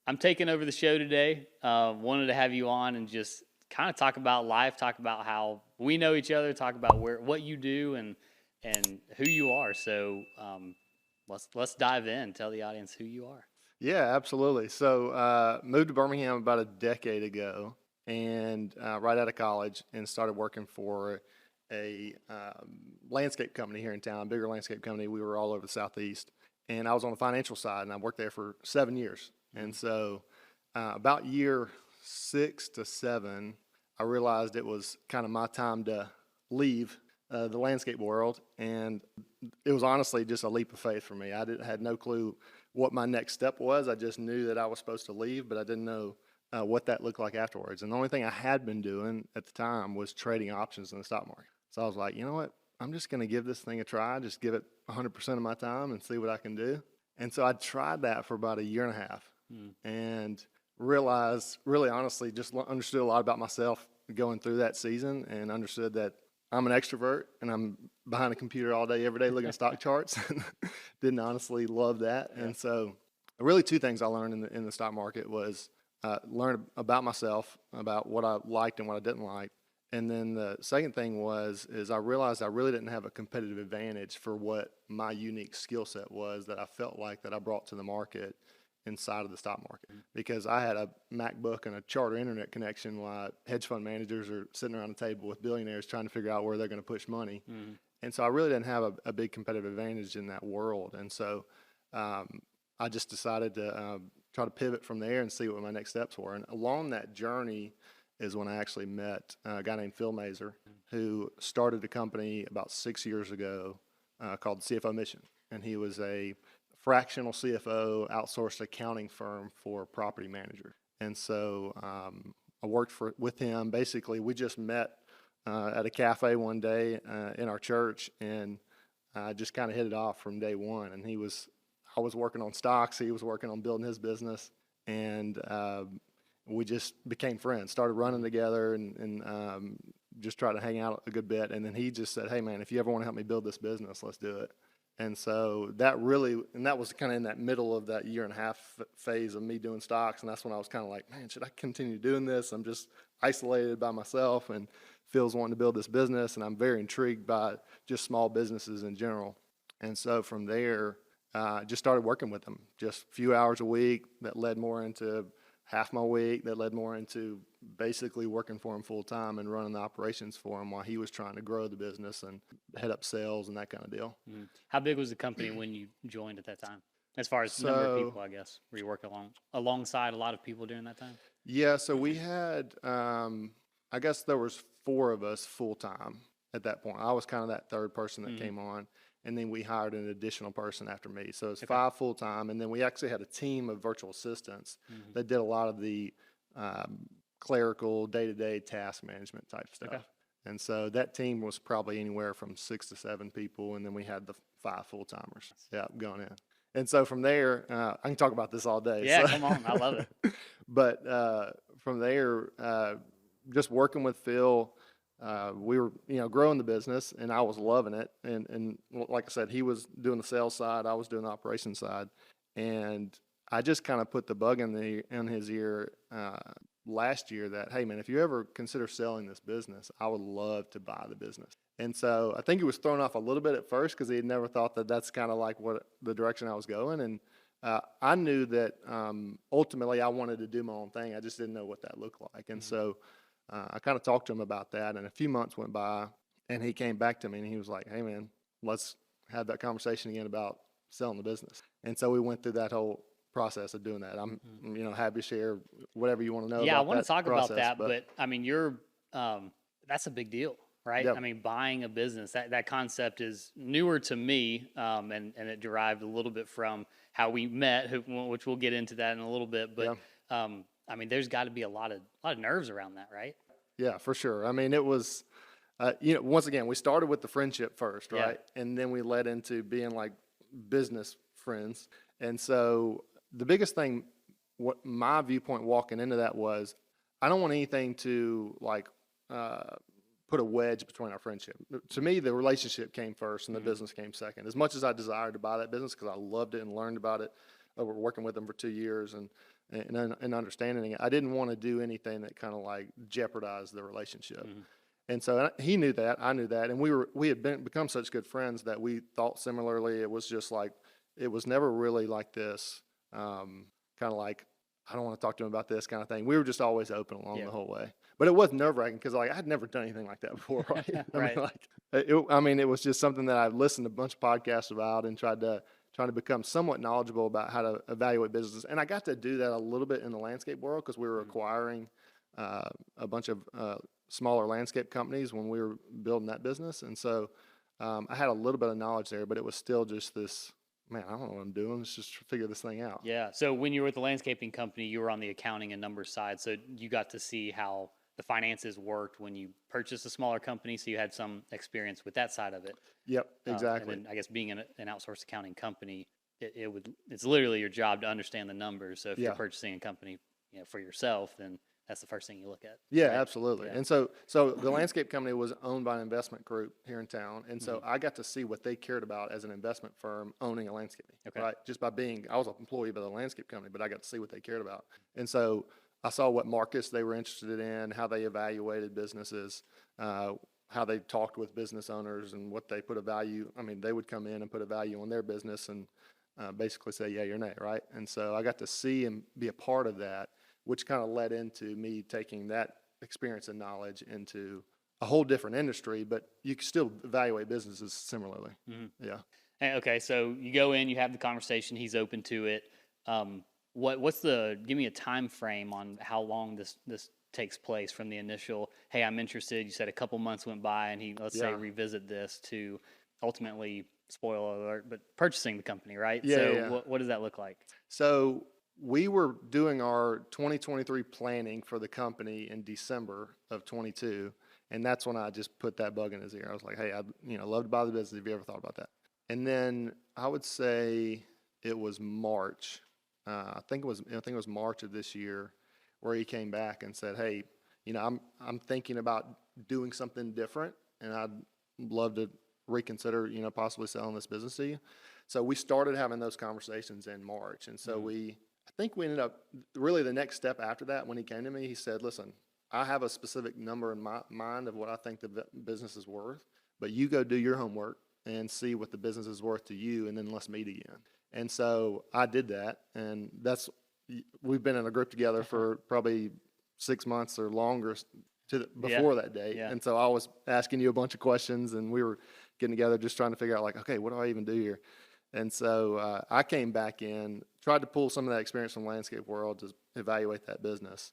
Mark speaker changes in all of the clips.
Speaker 1: I'm taking over the show today. Wanted to have you on and just kind of talk about life, talk about how we know each other, talk about what you do and who you are. So let's dive in. Tell the audience who you are.
Speaker 2: Yeah, absolutely. So, moved to Birmingham about a decade ago, and right out of college, and started working for a landscape company here in town, a bigger landscape company. We were all over the southeast, and I was on the financial side, and I worked there for 7 years. And so, about year 6 to 7, I realized it was kind of my time to leave the landscape world, and it was honestly just a leap of faith for me. Had no clue what my next step was. I just knew that I was supposed to leave, but I didn't know what that looked like afterwards. And the only thing I had been doing at the time was trading options in the stock market. So I was like, you know what? I'm just going to give this thing a try, just give it 100% of my time and see what I can do. And so I tried that for about a year and a half and realized, really honestly, just understood a lot about myself going through that season, and understood that I'm an extrovert and I'm behind a computer all day, every day looking at stock charts. Didn't honestly love that. Yeah. And so really two things I learned in the stock market was learn about myself, about what I liked and what I didn't like. And then the second thing is I realized I really didn't have a competitive advantage for what my unique skill set was that I felt like that I brought to the market inside of the stock market, because I had a MacBook and a charter internet connection while hedge fund managers are sitting around a table with billionaires trying to figure out where they're going to push money. And so I really didn't have a big competitive advantage in that world. And so I just decided to try to pivot from there and see what my next steps were. And along that journey is when I actually met a guy named Phil Mazer, who started a company about 6 years ago called CFO Mission. And he was a fractional CFO outsourced accounting firm for property managers. And so I worked with him. Basically, we just met at a cafe one day in our church, and just kind of hit it off from day one. And I was working on stocks, he was working on building his business, and we just became friends, started running together, and just tried to hang out a good bit. And then he just said, hey man, if you ever want to help me build this business, let's do it. And so that was kind of in that middle of that year and a half phase of me doing stocks. And that's when I was kind of like, man, should I continue doing this? I'm just isolated by myself, and Phil's wanting to build this business, and I'm very intrigued by just small businesses in general. And so from there, just started working with him, just a few hours a week. That led more into half my week. That led more into basically working for him full time and running the operations for him while he was trying to grow the business and head up sales and that kind of deal.
Speaker 1: How big was the company when you joined at that time? As far as number of people, I guess, were you working alongside a lot of people during that time?
Speaker 2: Yeah, so we had, I guess there was 4 of us full time at that point. I was kind of that third person that came on, and then we hired an additional person after me. So it was 5 full time, and then we actually had a team of virtual assistants that did a lot of the clerical, day-to-day task management type stuff. Okay. And so that team was probably anywhere from 6 to 7 people, and then we had the 5 full-timers going in. And so from there, I can talk about this all day.
Speaker 1: Yeah, so. Come on. I love it.
Speaker 2: But from there, just working with Phil, we were, growing the business, and I was loving it. And like I said, he was doing the sales side, I was doing the operations side. And I just kind of put the bug in his ear last year that, hey man, if you ever consider selling this business, I would love to buy the business. And so I think he was thrown off a little bit at first, because he had never thought that that's kind of like what the direction I was going. And I knew that ultimately I wanted to do my own thing. I just didn't know what that looked like. And so I kind of talked to him about that, and a few months went by, and he came back to me and he was like, hey man, let's have that conversation again about selling the business. And so we went through that whole process of doing that. I'm happy to share whatever you want to know.
Speaker 1: Yeah,
Speaker 2: about
Speaker 1: I want to talk
Speaker 2: process,
Speaker 1: about that, but I mean, that's a big deal, right?
Speaker 2: Yep.
Speaker 1: I mean, buying a business, that concept is newer to me, and it derived a little bit from how we met, which we'll get into that in a little bit. But I mean, there's got to be a lot of nerves around that, right?
Speaker 2: Yeah, for sure. I mean, it was, once again, we started with the friendship first, right? Yeah. And then we led into being like business friends. And so the biggest thing, what my viewpoint walking into that was, I don't want anything to like put a wedge between our friendship. To me, the relationship came first and the business came second. As much as I desired to buy that business because I loved it and learned about it, we were working with them for 2 years, and and understanding it. I didn't want to do anything that kind of like jeopardized the relationship. And so he knew that, I knew that, and we had become such good friends that we thought similarly. It was just like, it was never really like this, kind of like, I don't want to talk to him about this kind of thing. We were just always open along the whole way. But it was nerve-wracking because like I had never done anything like that before, right?
Speaker 1: Right.
Speaker 2: I mean, it was just something that I've listened to a bunch of podcasts about and trying to become somewhat knowledgeable about how to evaluate businesses. And I got to do that a little bit in the landscape world because we were acquiring a bunch of smaller landscape companies when we were building that business. And so I had a little bit of knowledge there, but it was still just this, man, I don't know what I'm doing. Let's just figure this thing out.
Speaker 1: Yeah. So when you were with the landscaping company, you were on the accounting and numbers side. So you got to see how the finances worked when you purchased a smaller company. So you had some experience with that side of it.
Speaker 2: Yep, exactly.
Speaker 1: And then I guess being an outsourced accounting company, it's literally your job to understand the numbers. So if you're purchasing a company, for yourself, then that's the first thing you look at.
Speaker 2: Yeah,
Speaker 1: right?
Speaker 2: Yeah. And so the landscape company was owned by an investment group here in town. And so I got to see what they cared about as an investment firm owning a landscaping, right? Just by I was an employee by the landscape company, but I got to see what they cared about. And so I saw what markets they were interested in, how they evaluated businesses, how they talked with business owners and what they put a value. I mean, they would come in and put a value on their business and basically say, yeah, or nay, right? And so I got to see and be a part of that, which kind of led into me taking that experience and knowledge into a whole different industry, but you can still evaluate businesses similarly. Yeah.
Speaker 1: Okay, so you go in, you have the conversation, he's open to it. Give me a time frame on how long this takes place from the initial, hey, I'm interested, you said a couple months went by and he, let's say, revisit this to ultimately, spoiler alert, but purchasing the company, right?
Speaker 2: Yeah.
Speaker 1: So what does that look like?
Speaker 2: So we were doing our 2023 planning for the company in December of 22, and that's when I just put that bug in his ear. I was like, "Hey, I'd love to buy the business. Have you ever thought about that?" And then I would say it was March. I think it was March of this year, where he came back and said, "Hey, I'm thinking about doing something different, and I'd love to reconsider, possibly selling this business to you." So we started having those conversations in March, and so I think we ended up, really the next step after that, when he came to me, he said, "Listen, I have a specific number in my mind of what I think the business is worth, but you go do your homework and see what the business is worth to you, and then let's meet again." And so I did that, and we've been in a group together for probably 6 months or longer before that date. And so I was asking you a bunch of questions, and we were getting together just trying to figure out, like, okay, what do I even do here? And so I came back in, tried to pull some of that experience from the landscape world to evaluate that business.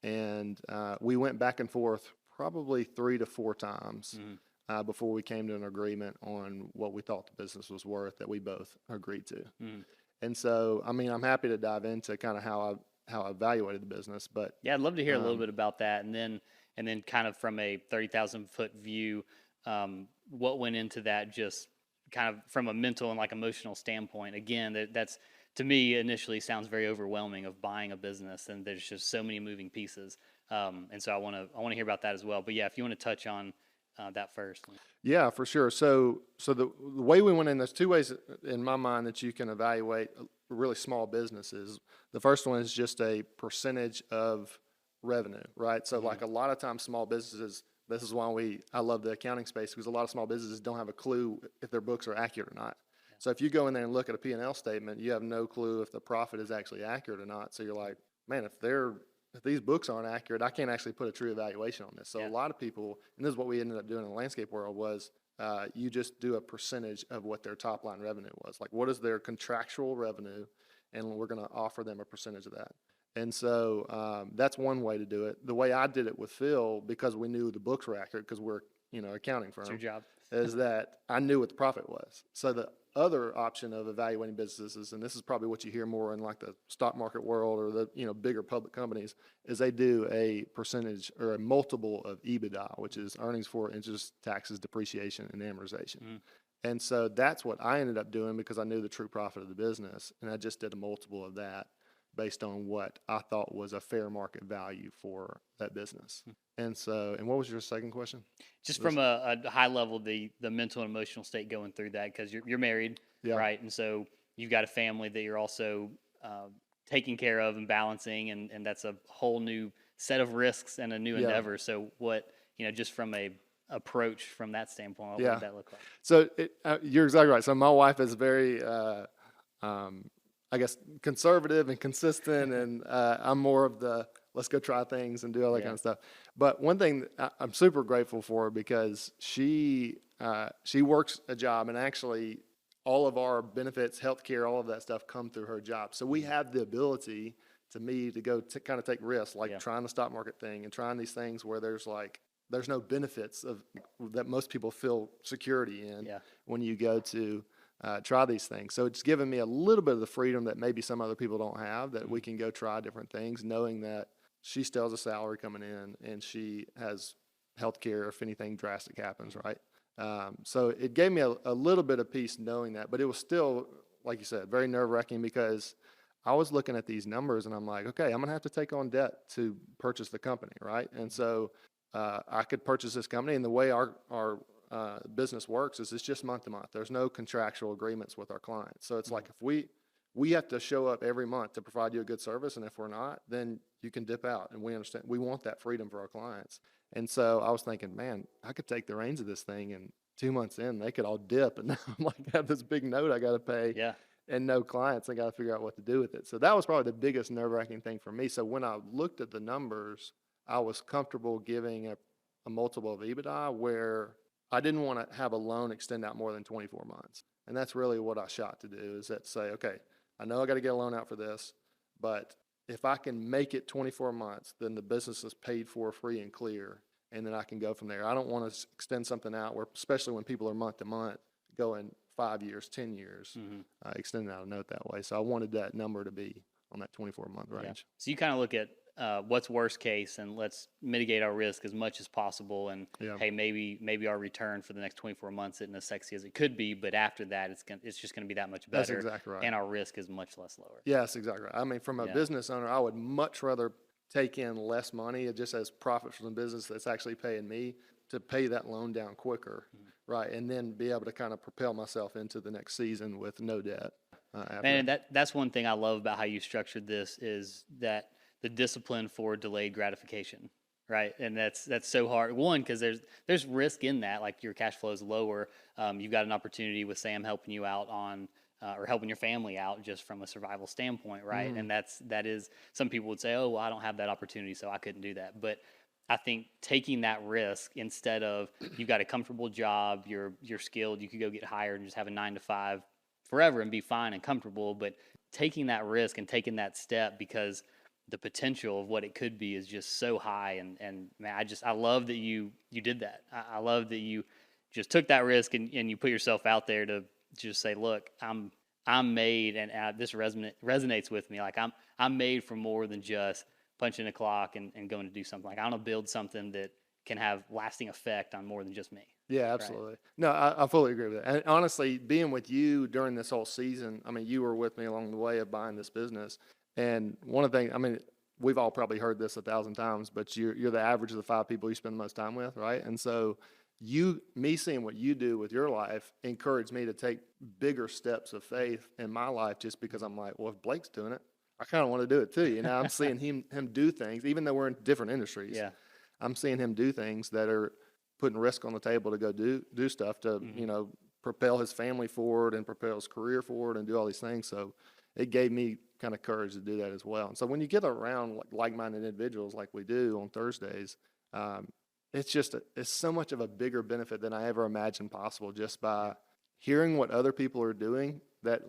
Speaker 2: And we went back and forth probably 3 to 4 times before we came to an agreement on what we thought the business was worth that we both agreed to. And so, I mean, I'm happy to dive into kind of how I evaluated the business. But
Speaker 1: yeah, I'd love to hear a little bit about that. And then kind of from a 30,000-foot view, what went into that, just kind of from a mental and like emotional standpoint. Again, that's, to me, initially sounds very overwhelming of buying a business, and there's just so many moving pieces. And so I want to hear about that as well. But yeah, if you want to touch on that first.
Speaker 2: Yeah, for sure. So the way we went in, there's 2 ways in my mind that you can evaluate really small businesses. The first one is just a percentage of revenue, right? So like a lot of times small businesses, this is why I love the accounting space, because a lot of small businesses don't have a clue if their books are accurate or not. So if you go in there and look at a P&L statement, you have no clue if the profit is actually accurate or not. So you're like, man, if these books aren't accurate, I can't actually put a true evaluation on this. So a lot of people, and this is what we ended up doing in the landscape world, was you just do a percentage of what their top line revenue was. Like, what is their contractual revenue, and we're going to offer them a percentage of that. And so that's one way to do it. The way I did it with Phil, because we knew the books were accurate, because we're accounting firm,
Speaker 1: It's your job.
Speaker 2: is that I knew what the profit was. So the other option of evaluating businesses, and this is probably what you hear more in like the stock market world or the bigger public companies, is they do a percentage or a multiple of EBITDA, which is earnings before interest, taxes, depreciation, and amortization. And so that's what I ended up doing, because I knew the true profit of the business, and I just did a multiple of that based on what I thought was a fair market value for that business. And what was your second question?
Speaker 1: Just from a high level, the mental and emotional state going through that, because you're married, right? And so you've got a family that you're also taking care of and balancing, and that's a whole new set of risks and a new endeavor. So what, just from a approach from that standpoint, what would that look like?
Speaker 2: So you're exactly right. So my wife is very, I guess, conservative and consistent, and I'm more of the let's go try things and do all that kind of stuff. But one thing I'm super grateful for, because she works a job, and actually all of our benefits, healthcare, all of that stuff come through her job. So we have the ability to go to kind of take risks, like trying the stock market thing and trying these things where there's no benefits that most people feel security in when you go to try these things. So it's given me a little bit of the freedom that maybe some other people don't have, that we can go try different things, knowing that she still has a salary coming in and she has health care if anything drastic happens, right? So it gave me a little bit of peace knowing that, but it was still, like you said, very nerve-wracking, because I was looking at these numbers and I'm like, okay, I'm going to have to take on debt to purchase the company, right? And so I could purchase this company, and the way our business works is it's just month to month. There's no contractual agreements with our clients. So it's like, if we have to show up every month to provide you a good service, and if we're not, then you can dip out, and we understand. We want that freedom for our clients. And so I was thinking, man, I could take the reins of this thing, and 2 months in, they could all dip, and I'm like, have this big note I got to pay. And no clients. I got to figure out what to do with it. So that was probably the biggest nerve-wracking thing for me. So when I looked at the numbers, I was comfortable giving a multiple of EBITDA where I didn't want to have a loan extend out more than 24 months. And that's really what I shot to do, is that say, okay, I know I got to get a loan out for this, but if I can make it 24 months, then the business is paid for, free and clear, and then I can go from there. I don't want to extend something out where, especially when people are month to month, going 5 years, 10 years, extending out a note that way. So I wanted that number to be on that 24-month range.
Speaker 1: So you kind of look at what's worst case, and let's mitigate our risk as much as possible. And hey, maybe our return for the next 24 months isn't as sexy as it could be, but after that, it's just going to be that much better.
Speaker 2: That's exactly right.
Speaker 1: And our risk is much less lower.
Speaker 2: Yeah, that's exactly right. I mean, from a business owner, I would much rather take in less money, just as profit from the business that's actually paying me, to pay that loan down quicker, right, and then be able to kind of propel myself into the next season with no debt.
Speaker 1: And that's one thing I love about how you structured this, is that the discipline for delayed gratification, right? And that's so hard. One, because there's risk in that, like your cash flow is lower. You've got an opportunity with Sam helping you out on, or helping your family out just from a survival standpoint, right? And that is, some people would say, oh, well, I don't have that opportunity, so I couldn't do that. But I think taking that risk, instead of you've got a comfortable job, you're skilled, you could go get hired and just have a 9 to 5 forever and be fine and comfortable, but taking that risk and taking that step, because the potential of what it could be is just so high. And man, I love that you did that. I love that you just took that risk and you put yourself out there to just say, look, I'm made, and this resonates with me. Like I'm made for more than just punching a clock and going to do something. Like I want to build something that can have lasting effect on more than just me.
Speaker 2: Yeah, absolutely. Right? No, I fully agree with that. And honestly, being with you during this whole season, I mean, you were with me along the way of buying this business. And one of the things, I mean, we've all probably heard this 1,000 times, but you're the average of the 5 people you spend the most time with, right? And so me seeing what you do with your life encouraged me to take bigger steps of faith in my life, just because I'm like, well, if Blake's doing it, I kind of want to do it too. You know, I'm seeing him do things, even though we're in different industries. Yeah. I'm seeing him do things that are putting risk on the table to go do stuff to, propel his family forward and propel his career forward and do all these things. So it gave me kind of courage to do that as well. And so when you get around like-minded individuals like we do on Thursdays, it's so much of a bigger benefit than I ever imagined possible, just by hearing what other people are doing that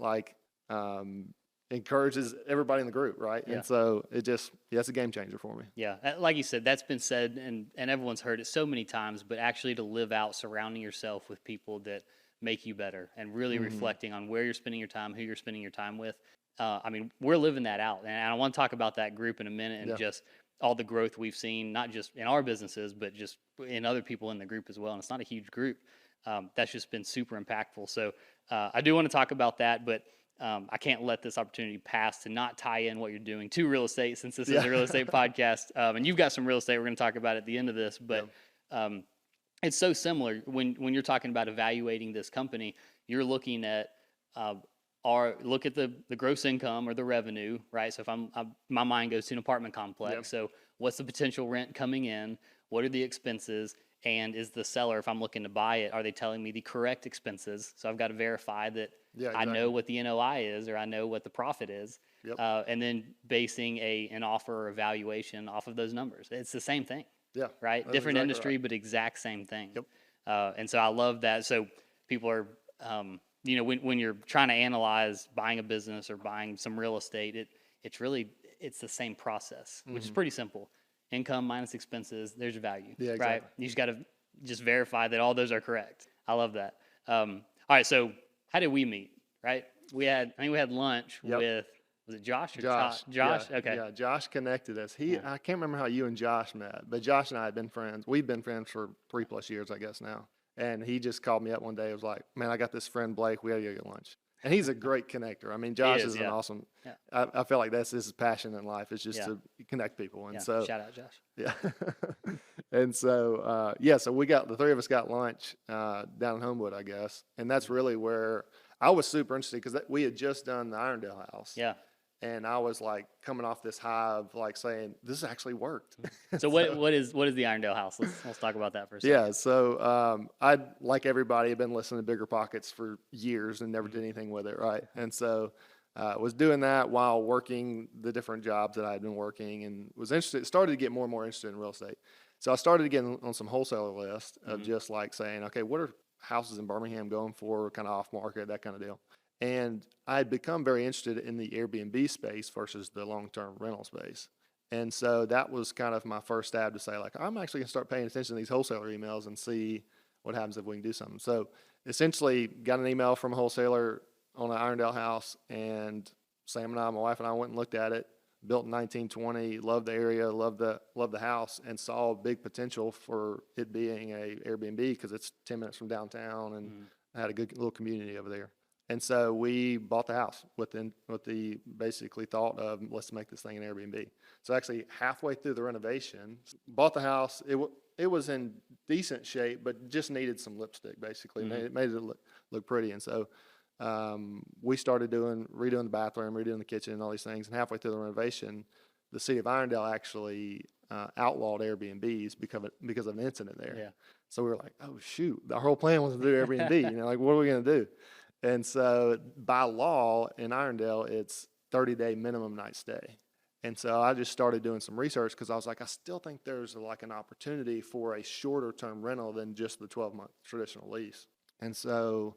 Speaker 2: encourages everybody in the group, right? Yeah. And so it's a game changer for me.
Speaker 1: Yeah, like you said, that's been said, and everyone's heard it so many times, but actually to live out surrounding yourself with people that make you better, and really reflecting on where you're spending your time, who you're spending your time with. I mean, we're living that out, and I want to talk about that group in a minute, and just all the growth we've seen, not just in our businesses, but just in other people in the group as well. And it's not a huge group. That's just been super impactful. So I do want to talk about that, but I can't let this opportunity pass to not tie in what you're doing to real estate, since this is a real estate podcast. And you've got some real estate we're going to talk about at the end of this, but it's so similar when you're talking about evaluating this company. You're looking at look at the gross income or the revenue, right? So if my mind goes to an apartment complex.
Speaker 2: Yep.
Speaker 1: So what's the potential rent coming in? What are the expenses? And is the seller, if I'm looking to buy it, are they telling me the correct expenses? So I've got to verify that
Speaker 2: Yeah,
Speaker 1: I know
Speaker 2: exactly.
Speaker 1: what the NOI is, or I know what the profit is.
Speaker 2: Yep.
Speaker 1: And then basing an offer or valuation off of those numbers. It's the same thing.
Speaker 2: Yeah.
Speaker 1: Right?
Speaker 2: That's
Speaker 1: Different
Speaker 2: exactly
Speaker 1: industry,
Speaker 2: right.
Speaker 1: but exact same thing.
Speaker 2: Yep.
Speaker 1: And so I love that. So people are, when you're trying to analyze buying a business or buying some real estate, it's the same process, which is pretty simple. Income minus expenses, there's your value.
Speaker 2: Yeah,
Speaker 1: Right?
Speaker 2: exactly.
Speaker 1: You just got to just verify that all those are correct. I love that. All right. So how did we meet? Right? We had lunch
Speaker 2: Yep.
Speaker 1: with, was it Josh or
Speaker 2: Josh.
Speaker 1: Josh?
Speaker 2: Yeah,
Speaker 1: Okay.
Speaker 2: Yeah, Josh connected us. I can't remember how you and Josh met, but Josh and I had been friends. We've been friends for 3+ years, I guess now. And he just called me up one day. He was like, "Man, I got this friend Blake. We got to go get lunch." And he's a great connector. I mean, Josh is an
Speaker 1: yeah.
Speaker 2: awesome.
Speaker 1: Yeah.
Speaker 2: I feel like that's his passion in life, is just
Speaker 1: Yeah.
Speaker 2: to connect people. And
Speaker 1: Yeah.
Speaker 2: so
Speaker 1: Shout out Josh.
Speaker 2: yeah. And so, so the three of us got lunch down in Homewood, I guess. And that's really where I was super interested, because we had just done the Irondale house.
Speaker 1: Yeah.
Speaker 2: And I was like coming off this high of like saying, this actually worked.
Speaker 1: So what is the Irondale house? Let's talk about that for a second.
Speaker 2: Yeah. So I, like everybody, had been listening to Bigger Pockets for years and never did anything with it. Right. And so was doing that while working the different jobs that I had been working, and started to get more and more interested in real estate. So I started getting on some wholesaler lists of just like saying, okay, what are houses in Birmingham going for, kind of off market, that kind of deal. And I had become very interested in the Airbnb space versus the long-term rental space. And so that was kind of my first stab to say, like, I'm actually going to start paying attention to these wholesaler emails and see what happens if we can do something. So essentially got an email from a wholesaler on an Irondale house, and Sam and I, my wife and I, went and looked at it. Built in 1920, loved the area, loved the house, and saw a big potential for it being a Airbnb, because it's 10 minutes from downtown, and had a good little community over there. And so we bought the house with the basically thought of, let's make this thing an Airbnb. So actually halfway through the renovation, bought the house. It was in decent shape, but just needed some lipstick, basically. Made it look pretty. And so we started redoing the bathroom, redoing the kitchen, and all these things. And halfway through the renovation, the city of Irondale actually outlawed Airbnbs because of an incident there.
Speaker 1: Yeah.
Speaker 2: So we were like, oh shoot, our whole plan was to do Airbnb. Like, what are we going to do? And so by law in Irondale, it's 30-day minimum night stay. And so I just started doing some research, because I was like, I still think there's like an opportunity for a shorter term rental than just the 12-month traditional lease. And so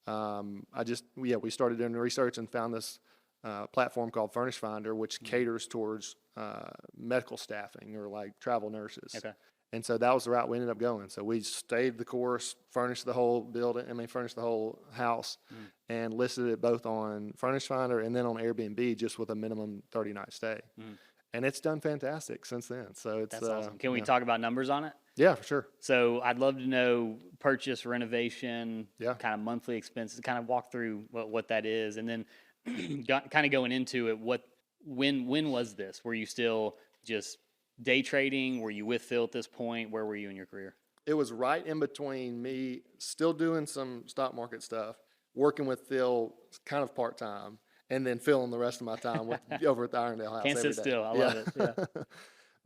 Speaker 2: we started doing the research and found this platform called Furnish Finder, which caters towards medical staffing or like travel nurses.
Speaker 1: Okay.
Speaker 2: And so that was the route we ended up going. So we stayed the course, furnished the whole house, and listed it both on Furnish Finder and then on Airbnb, just with a minimum 30-night stay. And it's done fantastic since then. So it's
Speaker 1: That's awesome. Can we talk about numbers on it?
Speaker 2: Yeah, for sure.
Speaker 1: So I'd love to know purchase, renovation,
Speaker 2: Yeah.
Speaker 1: kind of monthly expenses, kind of walk through what that is. And then kind of going into it, when was this? Were you still just day trading? Were you with Phil at this point? Where were you in your career?
Speaker 2: It was right in between me still doing some stock market stuff, working with Phil kind of part-time, and then filling the rest of my time over at the Irondale house.
Speaker 1: Can't sit still. I love it. Yeah.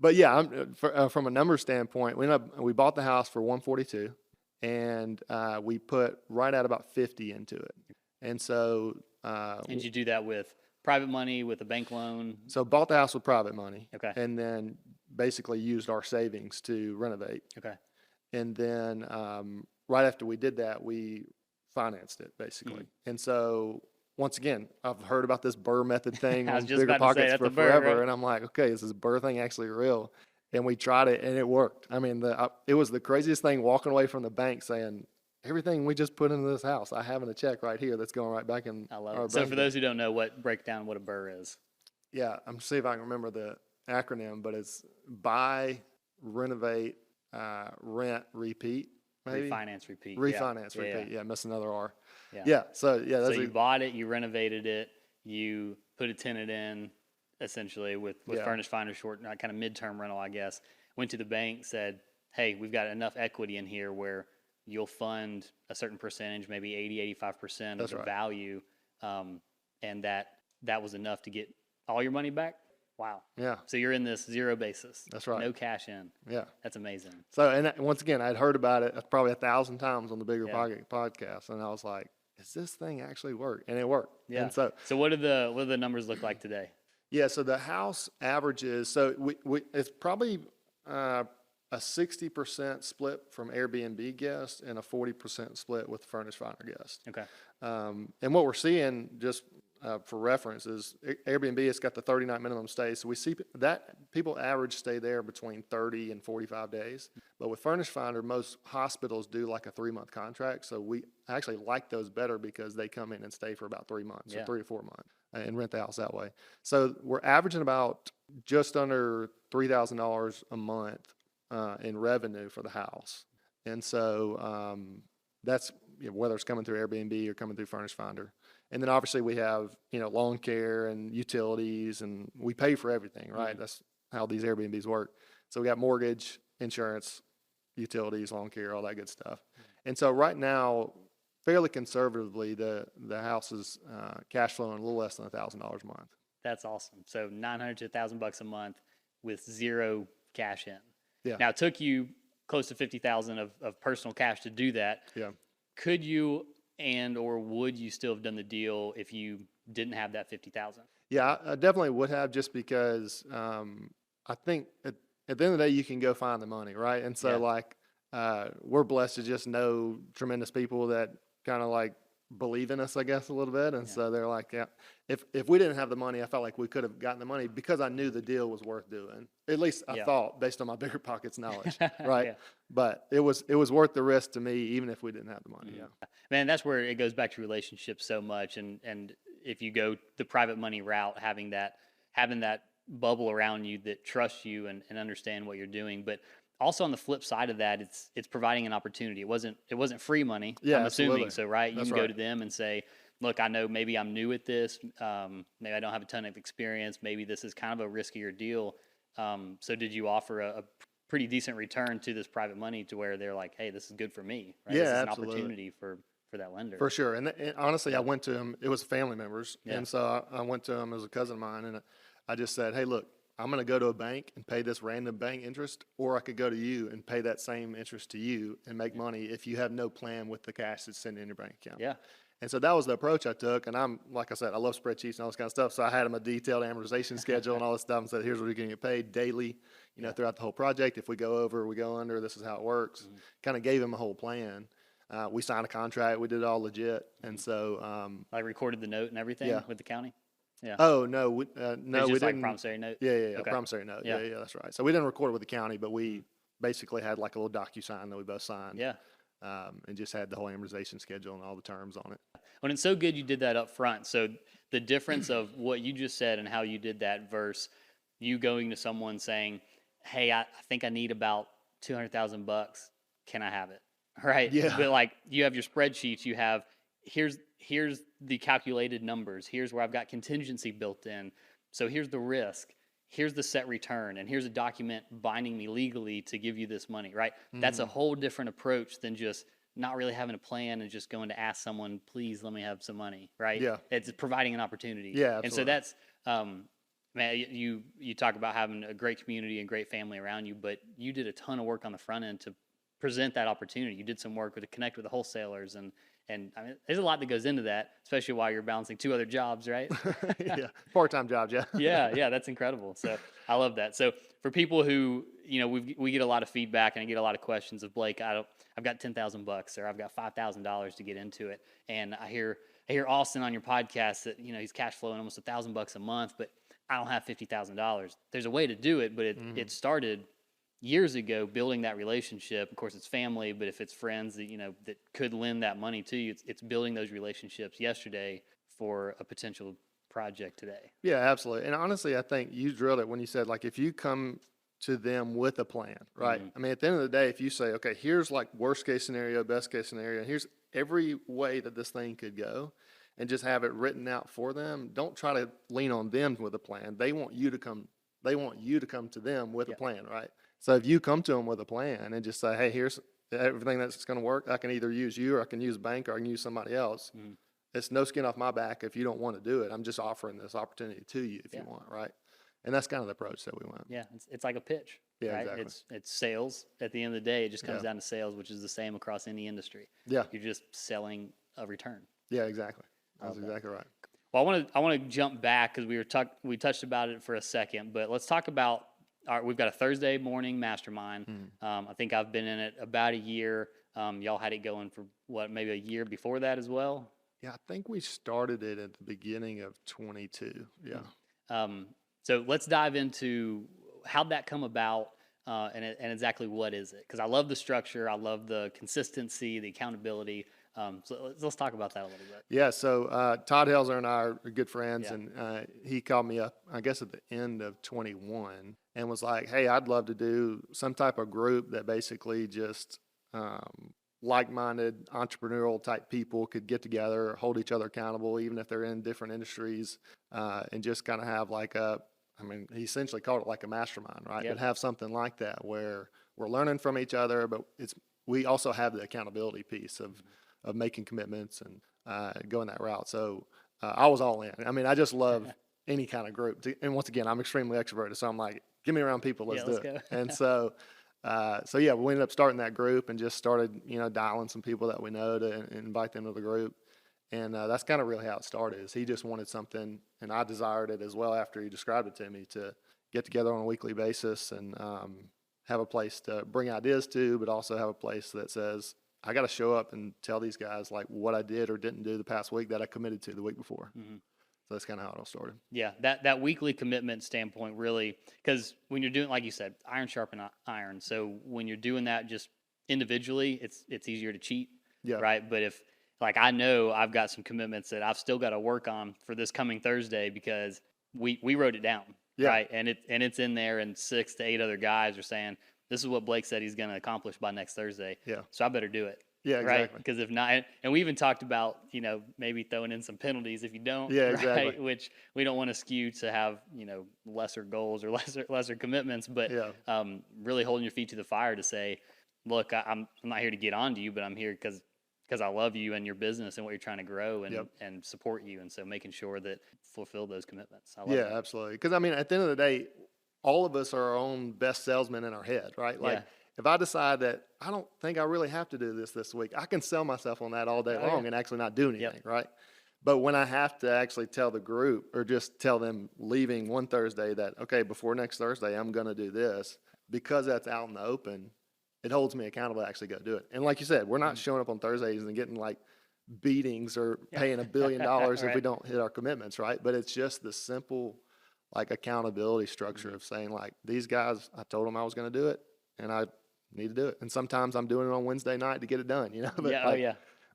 Speaker 2: But yeah, from a number standpoint, we bought the house for $142, and we put right at about $50 into it. And so
Speaker 1: And you do that with private money, with a bank loan?
Speaker 2: So bought the house with private money.
Speaker 1: Okay.
Speaker 2: And then basically used our savings to renovate.
Speaker 1: Okay.
Speaker 2: And then right after we did that, we financed it, basically. And so once again, I've heard about this Burr method thing
Speaker 1: I was
Speaker 2: on
Speaker 1: just
Speaker 2: Bigger
Speaker 1: about to say,
Speaker 2: Pockets
Speaker 1: that's
Speaker 2: for
Speaker 1: a Burr,
Speaker 2: forever.
Speaker 1: right?
Speaker 2: And I'm like, okay, is this Burr thing actually real? And we tried it, and it worked. I mean, it was the craziest thing, walking away from the bank saying, everything we just put into this house, I have in a check right here that's going right back in
Speaker 1: I love
Speaker 2: our
Speaker 1: it. So
Speaker 2: bank.
Speaker 1: for those who don't know, break down what a Burr is.
Speaker 2: Yeah, I'm see if I can remember the acronym, but it's buy, renovate, rent, repeat, maybe?
Speaker 1: Refinance, repeat.
Speaker 2: Refinance,
Speaker 1: Yeah.
Speaker 2: repeat. Yeah, miss another R.
Speaker 1: Yeah.
Speaker 2: Yeah, so yeah,
Speaker 1: So
Speaker 2: that's
Speaker 1: you bought it, you renovated it, you put a tenant in, essentially with
Speaker 2: Yeah.
Speaker 1: Furnish Finder, short, kind of midterm rental, I guess. Went to the bank, said, hey, we've got enough equity in here where you'll fund a certain percentage, maybe 80, 85% of
Speaker 2: That's
Speaker 1: the
Speaker 2: right.
Speaker 1: value and that was enough to get all your money back. Wow.
Speaker 2: Yeah.
Speaker 1: So you're in this zero basis.
Speaker 2: That's right.
Speaker 1: No cash in.
Speaker 2: Yeah.
Speaker 1: That's amazing.
Speaker 2: So, and once again, I'd heard about it probably 1,000 times on the Bigger
Speaker 1: Yeah.
Speaker 2: podcast, and I was like, "Is this thing actually work?" And it worked.
Speaker 1: Yeah.
Speaker 2: And so
Speaker 1: what do the numbers look like today?
Speaker 2: yeah, so the house averages. So it's probably a 60% split from Airbnb guests and a 40% split with furnished finder guests.
Speaker 1: Okay.
Speaker 2: And what we're seeing, just for reference, is Airbnb has got the 30-night minimum stay. So we see that people average stay there between 30 and 45 days. But with Furnished Finder, most hospitals do like a 3-month contract. So we actually like those better because they come in and stay for about 3 months or 3 to 4 months and rent the house that way. So we're averaging about just under $3,000 a month in revenue for the house. And so that's whether it's coming through Airbnb or coming through Furnished Finder. And then obviously we have, lawn care and utilities, and we pay for everything, right? Mm-hmm. That's how these Airbnbs work. So we got mortgage, insurance, utilities, lawn care, all that good stuff. Mm-hmm. And so right now, fairly conservatively, the house is cash flowing a little less than $1,000 a month.
Speaker 1: That's awesome. So $900 to $1,000 a month with zero cash in.
Speaker 2: Yeah.
Speaker 1: Now it took you close to $50,000 of personal cash to do that.
Speaker 2: Yeah.
Speaker 1: Could you or would you still have done the deal if you didn't have that $50,000?
Speaker 2: Yeah, I definitely would have, just because I think at the end of the day, you can go find the money, right? And so we're blessed to just know tremendous people that kind of like believe in us, I guess, a little bit. And so they're like, yeah, if we didn't have the money, I felt like we could have gotten the money because I knew the deal was worth doing. At least I thought, based on my Bigger Pockets knowledge, right? Yeah. But it was worth the risk to me, even if we didn't have the money. Yeah.
Speaker 1: Man, that's where it goes back to relationships so much. And if you go the private money route, having that bubble around you that trusts you and understand what you're doing. But also on the flip side of that, it's providing an opportunity. It wasn't free money.
Speaker 2: Yeah,
Speaker 1: I'm assuming.
Speaker 2: Absolutely.
Speaker 1: So, right,
Speaker 2: That's
Speaker 1: you can go to them and say, look, I know maybe I'm new at this. Maybe I don't have a ton of experience. Maybe this is kind of a riskier deal. So did you offer a pretty decent return to this private money to where they're like, hey, this is good for me, right?
Speaker 2: Yeah,
Speaker 1: this is an
Speaker 2: absolutely.
Speaker 1: opportunity for that lender.
Speaker 2: For sure. And honestly, I went to him. It was family members. Yeah. And so I went to him as a cousin of mine, and I just said, hey, look, I'm going to go to a bank and pay this random bank interest, or I could go to you and pay that same interest to you and make money if you have no plan with the cash that's sitting in your bank account.
Speaker 1: Yeah.
Speaker 2: And so that was the approach I took. And I'm, like I said, I love spreadsheets and all this kind of stuff. So I had him a detailed amortization schedule and all this stuff, and said, here's what you're going to get paid daily, throughout the whole project. If we go over, we go under, this is how it works. Mm-hmm. Kind of gave him a whole plan. We signed a contract. We did it all legit. And so
Speaker 1: I recorded the note and everything with the county. Yeah.
Speaker 2: Oh no, we
Speaker 1: didn't. Like promissory note.
Speaker 2: Yeah, okay. Promissory note. Yeah, that's right. So we didn't record it with the county, but we basically had like a little DocuSign that we both signed.
Speaker 1: Yeah.
Speaker 2: And just had the whole amortization schedule and all the terms on it.
Speaker 1: Well, it's so good you did that up front. So the difference of what you just said and how you did that versus you going to someone saying, "Hey, I think I need about $200,000. Can I have it?" Right.
Speaker 2: Yeah.
Speaker 1: But like you have your spreadsheets, you have here's the calculated numbers. Here's where I've got contingency built in. So here's the risk. Here's the set return, and here's a document binding me legally to give you this money, right? Mm-hmm. That's a whole different approach than just not really having a plan and just going to ask someone, please let me have some money, right?
Speaker 2: Yeah.
Speaker 1: It's providing an opportunity.
Speaker 2: Yeah, absolutely.
Speaker 1: And so that's, man, you talk about having a great community and great family around you, but you did a ton of work on the front end to present that opportunity. You did some work to connect with the wholesalers, and I mean, there's a lot that goes into that, especially while you're balancing 2 other jobs, right?
Speaker 2: Yeah, part-time jobs, yeah.
Speaker 1: yeah, that's incredible. So I love that. So for people who, we get a lot of feedback and I get a lot of questions of Blake, I've got $10,000 or I've got $5,000 to get into it, and I hear Austin on your podcast that he's cash flowing almost $1,000 a month, but I don't have $50,000. There's a way to do it, but it started years ago, building that relationship. Of course, it's family, but if it's friends that that could lend that money to you, it's building those relationships yesterday for a potential project today.
Speaker 2: Yeah, absolutely. And honestly, I think you drilled it when you said, like, if you come to them with a plan, right? Mm-hmm. I mean, at the end of the day, if you say, okay, here's like worst case scenario, best case scenario, here's every way that this thing could go, and just have it written out for them. Don't try to lean on them with a plan. They want you to come to them with a plan, right? So if you come to them with a plan and just say, hey, here's everything that's going to work, I can either use you, or I can use a bank, or I can use somebody else. Mm-hmm. it's no skin off my back if you don't want to do it. I'm just offering this opportunity to you if you want, right? And that's kind of the approach that we went.
Speaker 1: Yeah, it's like a pitch.
Speaker 2: Yeah,
Speaker 1: right?
Speaker 2: exactly.
Speaker 1: It's sales. At the end of the day, it just comes down to sales, which is the same across any industry.
Speaker 2: Yeah.
Speaker 1: You're just selling a return.
Speaker 2: Yeah, exactly. That's exactly right.
Speaker 1: Well, I want to jump back because we touched about it for a second, but let's talk about we've got a Thursday morning mastermind. I think I've been in it about a year. Y'all had it going for maybe a year before that as well.
Speaker 2: Yeah, I think we started it at the beginning of 22. Yeah.
Speaker 1: So let's dive into how'd that come about and exactly what is it? Because I love the structure, I love the consistency, the accountability. So let's talk about that a little bit.
Speaker 2: Yeah, so Todd Helzer and I are good friends, and he called me up, I guess, at the end of 21 and was like, hey, I'd love to do some type of group that basically just like-minded entrepreneurial type people could get together, hold each other accountable, even if they're in different industries, and just kind of have like he essentially called it like a mastermind, right?
Speaker 1: Yep.
Speaker 2: But have something like that where we're learning from each other, but we also have the accountability piece of making commitments and going that route. So I was all in. I mean, I just love any kind of group. And once again, I'm extremely extroverted, so I'm like, get me around people, let's do it.
Speaker 1: Go.
Speaker 2: And so yeah, we ended up starting that group and just started, dialing some people that we know to invite them to the group. And that's kind of really how it started. Is he just wanted something, and I desired it as well after he described it to me, to get together on a weekly basis and have a place to bring ideas to, but also have a place that says, I got to show up and tell these guys like what I did or didn't do the past week that I committed to the week before. So that's kind of how it all started. Yeah,
Speaker 1: that weekly commitment standpoint really, because when you're doing, like you said, iron sharpen iron. So when you're doing that just individually, it's easier to cheat, right? But if, like, I know I've got some commitments that I've still got to work on for this coming Thursday because we wrote it down, right? And it's in there, and 6 to 8 other guys are saying, this is what Blake said he's going to accomplish by next Thursday. Yeah. So I better do it.
Speaker 2: Yeah, exactly.
Speaker 1: Right? Because if not, and we even talked about, maybe throwing in some penalties if you don't.
Speaker 2: Yeah, exactly.
Speaker 1: Right? Which we don't want to skew to have, lesser goals or lesser commitments, but really holding your feet to the fire to say, look, I'm not here to get on to you, but I'm here because I love you and your business and what you're trying to grow and support you. And so making sure that fulfill those commitments. I love that.
Speaker 2: Absolutely. Because, I mean, at the end of the day, all of us are our own best salesmen in our head, right? Like, if I decide that I don't think I really have to do this week, I can sell myself on that all day long and actually not do anything, right? But when I have to actually tell the group or just tell them leaving one Thursday that, okay, before next Thursday, I'm going to do this, because that's out in the open, it holds me accountable to actually go do it. And like you said, we're not showing up on Thursdays and getting like beatings or paying $1 billion if we don't hit our commitments, right? But it's just the simple like accountability structure of saying like, these guys, I told them I was going to do it and I need to do it. And sometimes I'm doing it on Wednesday night to get it done, but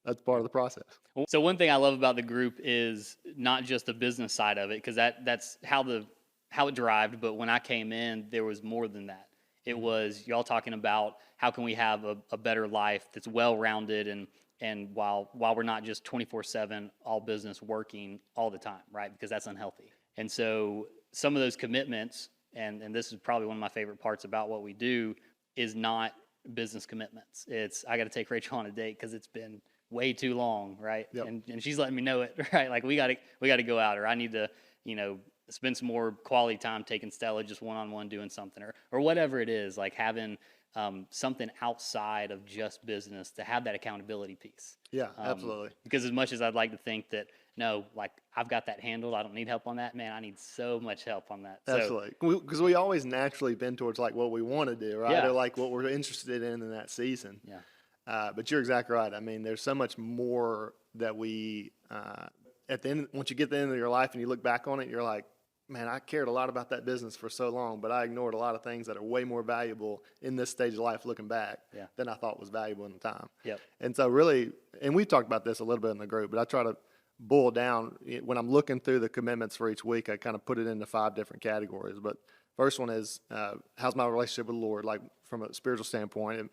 Speaker 2: that's part of the process.
Speaker 1: So one thing I love about the group is not just the business side of it, because that's how it derived. But when I came in, there was more than that. It was y'all talking about how can we have a better life that's well-rounded and while we're not just 24/7 all business working all the time, right? Because that's unhealthy. And so some of those commitments, and this is probably one of my favorite parts about what we do, is not business commitments. It's I got to take Rachel on a date because it's been way too long, right? And she's letting me know it, right? Like we got to go out, or I need to, spend some more quality time taking Stella just one-on-one doing something, or whatever it is, like having something outside of just business to have that accountability piece.
Speaker 2: Yeah, absolutely.
Speaker 1: Because as much as I'd like to think that, no, like I've got that handled, I don't need help on that, man, I need so much help on that.
Speaker 2: Absolutely. Because we always naturally bend towards like what we want to do, right? Or like what we're interested in that season. Yeah. But you're exactly right. I mean, there's so much more that we, at the end, once you get to the end of your life and you look back on it, you're like, man, I cared a lot about that business for so long, but I ignored a lot of things that are way more valuable in this stage of life looking back than I thought was valuable in the time. Yep. And so really, and we've talked about this a little bit in the group, but I try to boil down, when I'm looking through the commitments for each week, I kind of put it into 5 different categories. But first one is, how's my relationship with the Lord, like from a spiritual standpoint?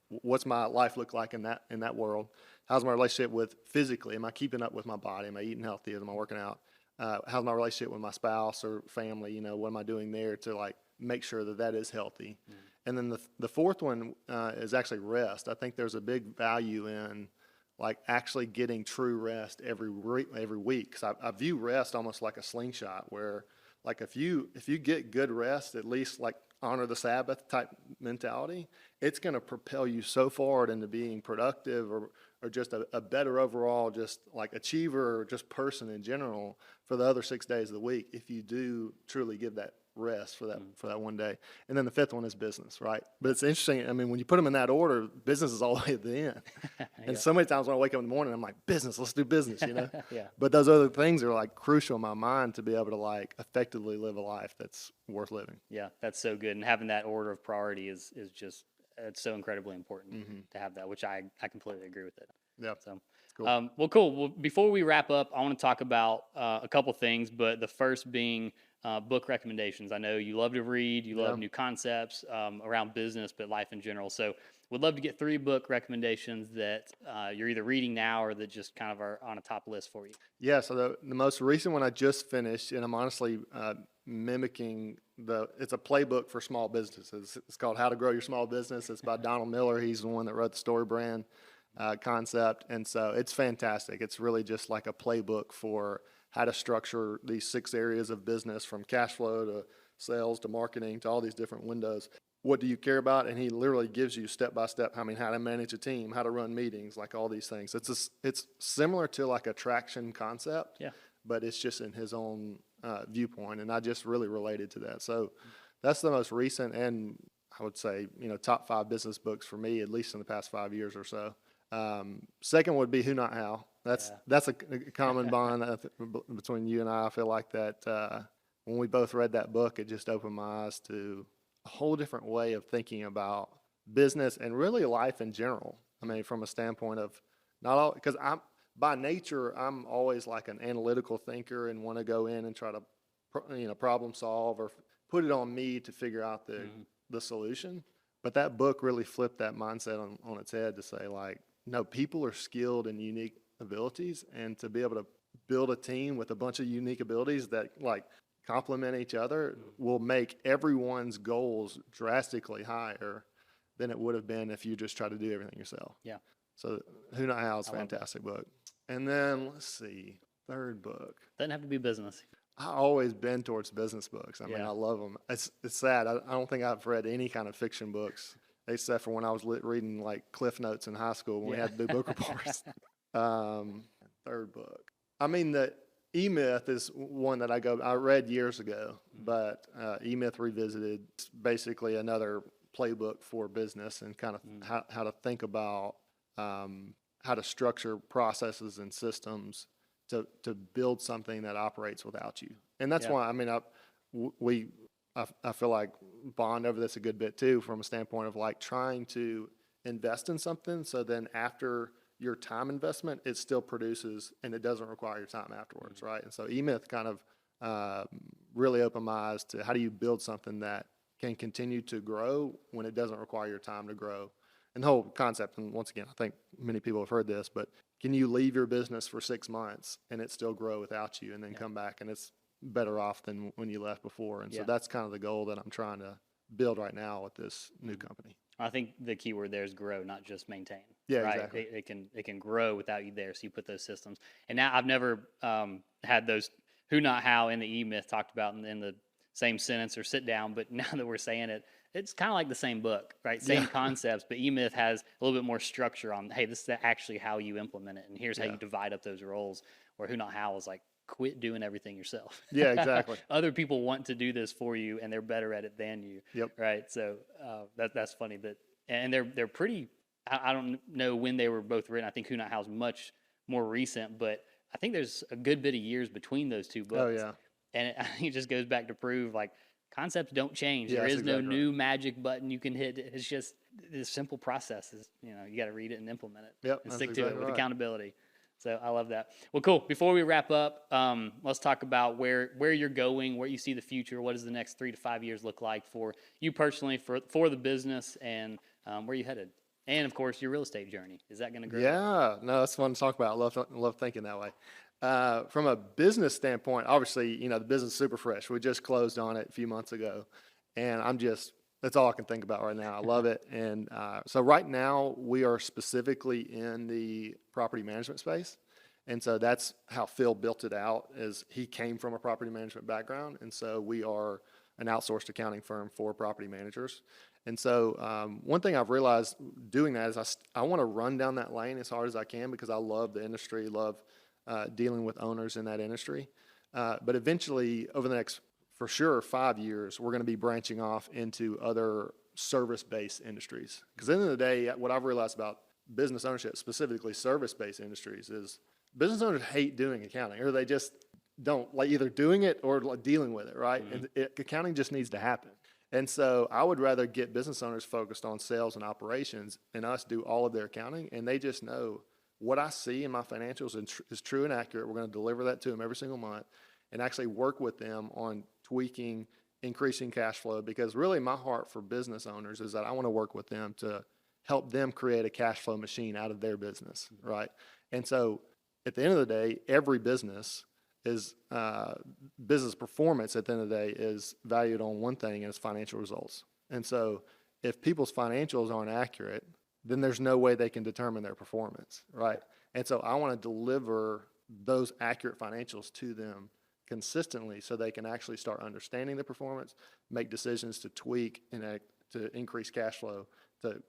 Speaker 2: What's my life look like in that world? How's my relationship with physically? Am I keeping up with my body? Am I eating healthy? Am I working out? How's my relationship with my spouse or family? What am I doing there to like make sure that is healthy? And then the fourth one is actually rest. I think there's a big value in like actually getting true rest every week. Because I view rest almost like a slingshot, where like if you get good rest, at least like honor the Sabbath type mentality, it's going to propel you so forward into being productive or just a better overall just like achiever or just person in general for the other 6 days of the week if you do truly give that rest for that one day. And then the fifth one is business, right? But it's interesting. I mean, when you put them in that order, business is all the way at the end. And so many times when I wake up in the morning, I'm like, business, let's do business, you know?
Speaker 1: Yeah.
Speaker 2: But those other things are like crucial in my mind to be able to like effectively live a life that's worth living.
Speaker 1: Yeah, that's so good. And having that order of priority is just, it's so incredibly important to have that, which I completely agree with it.
Speaker 2: Yeah.
Speaker 1: So,
Speaker 2: Cool.
Speaker 1: well, cool. Well, before we wrap up, I want to talk about a couple things, but the first being book recommendations. I know you love to read, you love new concepts around business, but life in general. So, would love to get 3 book recommendations that you're either reading now or that just kind of are on a top list for you.
Speaker 2: Yeah, so the most recent one I just finished, and I'm honestly mimicking it's a playbook for small businesses. It's called How to Grow Your Small Business. It's by Donald Miller. He's the one that wrote the Story Brand concept, and so it's fantastic. It's really just like a playbook for how to structure these 6 areas of business, from cash flow to sales to marketing to all these different windows. What do you care about? And he literally gives you step by step. I mean, how to manage a team, how to run meetings, like all these things. It's similar to like a traction concept, but it's just in his own viewpoint, and I just really related to that. So that's the most recent, and I would say top 5 business books for me, at least in the past 5 years or so. Second would be Who Not How. That's a common bond between you and I. I feel like that when we both read that book, it just opened my eyes to a whole different way of thinking about business and really life in general. I mean, from a standpoint of not all, because by nature, I'm always like an analytical thinker and want to go in and try to problem solve or put it on me to figure out the solution. But that book really flipped that mindset on its head to say, like, no, people are skilled in unique abilities, and to be able to build a team with a bunch of unique abilities that like complement each other will make everyone's goals drastically higher than it would have been if you just try to do everything yourself.
Speaker 1: Yeah.
Speaker 2: So Who Not How is a fantastic book. And then let's see, third book.
Speaker 1: Doesn't have to be business.
Speaker 2: I always been towards business books. I mean, I love them. It's sad. I don't think I've read any kind of fiction books except for when I was reading like Cliff Notes in high school when we had to do book reports. Third book. I mean, the E-Myth is one that I read years ago, but E-Myth Revisited, it's basically another playbook for business and kind of how to think about how to structure processes and systems to build something that operates without you. And that's why, I mean, I feel like bond over this a good bit too, from a standpoint of like trying to invest in something so then after your time investment, it still produces and it doesn't require your time afterwards, right? And so E-Myth kind of really opened my eyes to how do you build something that can continue to grow when it doesn't require your time to grow. And the whole concept, and once again, I think many people have heard this, but can you leave your business for 6 months and it still grow without you and then come back and it's better off than when you left before? And so that's kind of the goal that I'm trying to build right now with this new company.
Speaker 1: I think the key word there is grow, not just maintain.
Speaker 2: Yeah,
Speaker 1: right?
Speaker 2: exactly.
Speaker 1: It can grow without you there. So you put those systems. And now I've never had those Who Not How and the E-Myth talked about in the same sentence or sit down. But now that we're saying it, it's kind of like the same book, right? Same concepts, but E-Myth has a little bit more structure on, hey, this is actually how you implement it, and here's how you divide up those roles. Where Who Not How is like, quit doing everything yourself.
Speaker 2: Yeah, exactly.
Speaker 1: Other people want to do this for you, and they're better at it than you.
Speaker 2: Yep.
Speaker 1: Right. So that's funny. And they're pretty. I don't know when they were both written. I think Who Not How is much more recent, but I think there's a good bit of years between those two books.
Speaker 2: Oh yeah.
Speaker 1: And I think it just goes back to prove like concepts don't change.
Speaker 2: Yeah,
Speaker 1: there is
Speaker 2: exactly
Speaker 1: no new magic button you can hit. It's just the simple processes. You got to read it and implement it.
Speaker 2: Yep,
Speaker 1: and
Speaker 2: that's
Speaker 1: stick to
Speaker 2: exactly
Speaker 1: it with
Speaker 2: right.
Speaker 1: accountability. So I love that. Well, cool. Before we wrap up, let's talk about where you're going, where you see the future. What does the next 3 to 5 years look like for you personally, for the business, and where you headed? And of course, your real estate journey. Is that going to grow?
Speaker 2: Yeah, no, that's fun to talk about. I love thinking that way. From a business standpoint, obviously, the business is super fresh. We just closed on it a few months ago, and I'm just That's all I can think about right now. I love it. And so right now we are specifically in the property management space. And so that's how Phil built it out, is he came from a property management background. And so we are an outsourced accounting firm for property managers. And so one thing I've realized doing that is I want to run down that lane as hard as I can, because I love the industry, love dealing with owners in that industry. But eventually, over the next, for sure, 5 years, we're going to be branching off into other service-based industries. Because at the end of the day, what I've realized about business ownership, specifically service-based industries, is business owners hate doing accounting, or they just don't like either doing it or like dealing with it, right? Mm-hmm. And accounting just needs to happen. And so I would rather get business owners focused on sales and operations and us do all of their accounting, and they just know what I see in my financials is true and accurate. We're going to deliver that to them every single month and actually work with them on tweaking, increasing cash flow, because really my heart for business owners is that I want to work with them to help them create a cash flow machine out of their business, right? And so at the end of the day, every business is business performance at the end of the day is valued on one thing, and it's financial results. And so if people's financials aren't accurate, then there's no way they can determine their performance, right? And so I want to deliver those accurate financials to them consistently so they can actually start understanding the performance, make decisions to tweak and to increase cash flow, to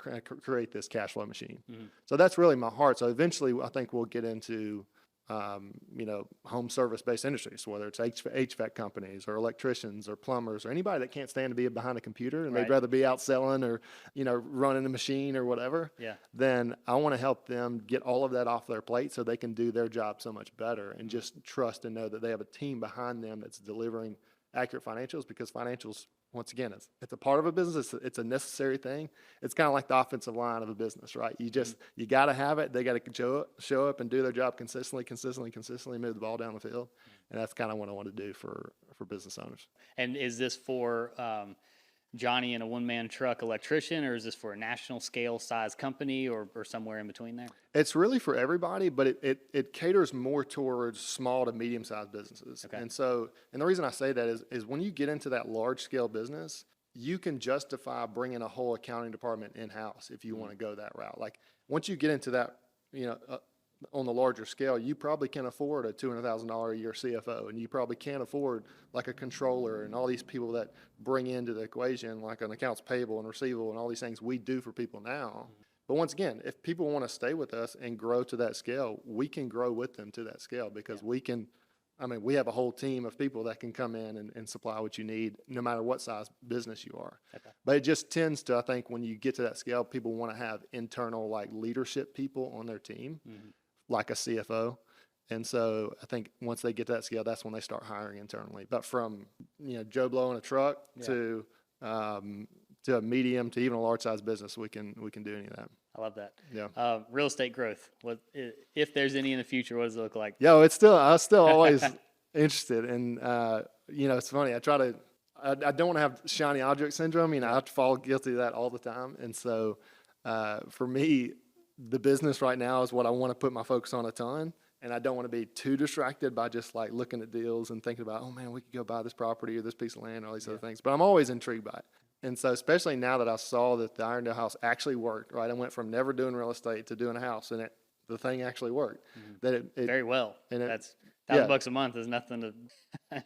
Speaker 2: create this cash flow machine. Mm-hmm. So that's really my heart. So eventually I think we'll get into home service-based industries, whether it's HVAC companies or electricians or plumbers or anybody that can't stand to be behind a computer and they'd rather be out selling or, running a machine or whatever. Yeah. Then I want to help them get all of that off their plate so they can do their job so much better and just trust and know that they have a team behind them that's delivering accurate financials, because financials, once again, it's a part of a business. It's a necessary thing. It's kind of like the offensive line of a business, right? You got to have it. They got to show up and do their job consistently, move the ball down the field. And that's kind of what I want to do for business owners.
Speaker 1: And is this for Johnny in a one-man truck electrician, or is this for a national scale size company or somewhere in between there?
Speaker 2: It's really for everybody, but it caters more towards small to medium-sized businesses. Okay. And the reason I say that is when you get into that large-scale business, you can justify bringing a whole accounting department in-house if you want to go that route. Like once you get into that, on the larger scale, you probably can afford a $200,000 a year CFO, and you probably can't afford like a controller and all these people that bring into the equation, like an accounts payable and receivable and all these things we do for people now. But once again, if people want to stay with us and grow to that scale, we can grow with them to that scale, because we have a whole team of people that can come in and supply what you need, no matter what size business you are. Okay. But it just tends to, I think, when you get to that scale, people want to have internal like leadership people on their team. Mm-hmm. Like a CFO. And so I think once they get to that scale, that's when they start hiring internally. But from, Joe Blow in a truck to a medium to even a large size business, we can do any of that.
Speaker 1: I love that. Yeah. Real estate growth. If there's any in the future, what does it look like?
Speaker 2: I'm still always interested. And, it's funny. I don't want to have shiny object syndrome. I have to fall guilty of that all the time. And so for me, the business right now is what I want to put my focus on a ton, and I don't want to be too distracted by just like looking at deals and thinking about, oh man, we could go buy this property or this piece of land or all these other things. But I'm always intrigued by it. And so especially now that I saw that the Irondale house actually worked, right? I went from never doing real estate to doing a house, and the thing actually worked. Mm-hmm. That it
Speaker 1: very well. And that's $1,000 a month is nothing to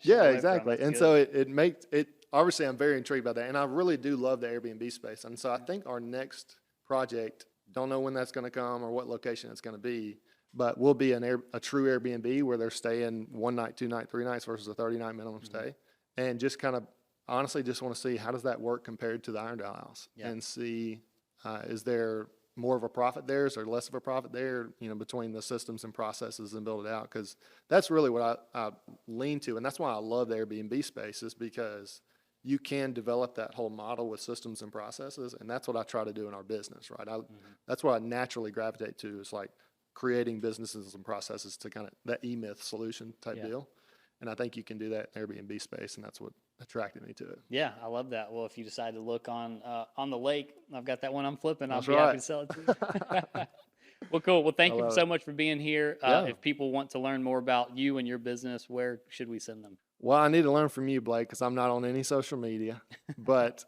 Speaker 2: yeah, exactly. And so it makes it, obviously I'm very intrigued by that. And I really do love the Airbnb space. And so I think our next project, don't know when that's going to come or what location it's going to be, but will be a true Airbnb where they're staying 1 night, 2 night, 3 nights versus a 30-night minimum stay. And just kind of honestly just want to see how does that work compared to the Irondale house, and see is there more of a profit there? Is there less of a profit there, between the systems and processes and build it out? Because that's really what I lean to. And that's why I love the Airbnb space, is because you can develop that whole model with systems and processes, and that's what I try to do in our business, right? That's what I naturally gravitate to, is like creating businesses and processes to kind of that E-Myth solution type deal. And I think you can do that in Airbnb space, and that's what attracted me to it.
Speaker 1: Yeah, I love that. Well, if you decide to look on the lake, I've got that one I'm flipping. I'll be happy to sell it to you. Well, cool. Well, thank you so much for being here. If people want to learn more about you and your business, where should we send them?
Speaker 2: Well, I need to learn from you, Blake, because I'm not on any social media. But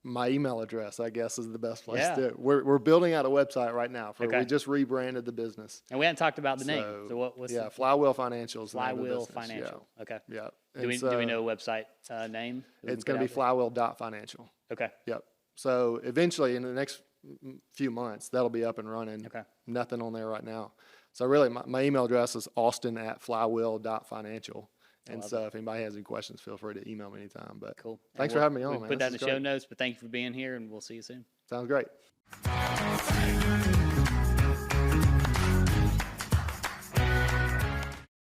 Speaker 2: my email address, I guess, is the best place
Speaker 1: Yeah.
Speaker 2: to. We're building out a website right now.
Speaker 1: Okay.
Speaker 2: We just rebranded the business.
Speaker 1: And we hadn't talked about the name. So what's
Speaker 2: yeah,
Speaker 1: the
Speaker 2: Flywheel Financial is the name of the
Speaker 1: Flywheel
Speaker 2: business.
Speaker 1: Financial? Okay.
Speaker 2: Yeah.
Speaker 1: Do we know a website name? that we
Speaker 2: It's
Speaker 1: can
Speaker 2: going to
Speaker 1: put
Speaker 2: be flywheel.financial.
Speaker 1: out there? Okay.
Speaker 2: Yep. So eventually, in the next few months, that'll be up and running.
Speaker 1: Okay.
Speaker 2: Nothing on there right now. So really, my email address is austin@flywheel.financial. And so if anybody has any questions, feel free to email me anytime. But
Speaker 1: Cool.
Speaker 2: thanks for having me on,
Speaker 1: We'll
Speaker 2: man.
Speaker 1: put that in
Speaker 2: This
Speaker 1: the
Speaker 2: is
Speaker 1: show
Speaker 2: great.
Speaker 1: notes, but thank you for being here, and we'll see you soon.
Speaker 2: Sounds great.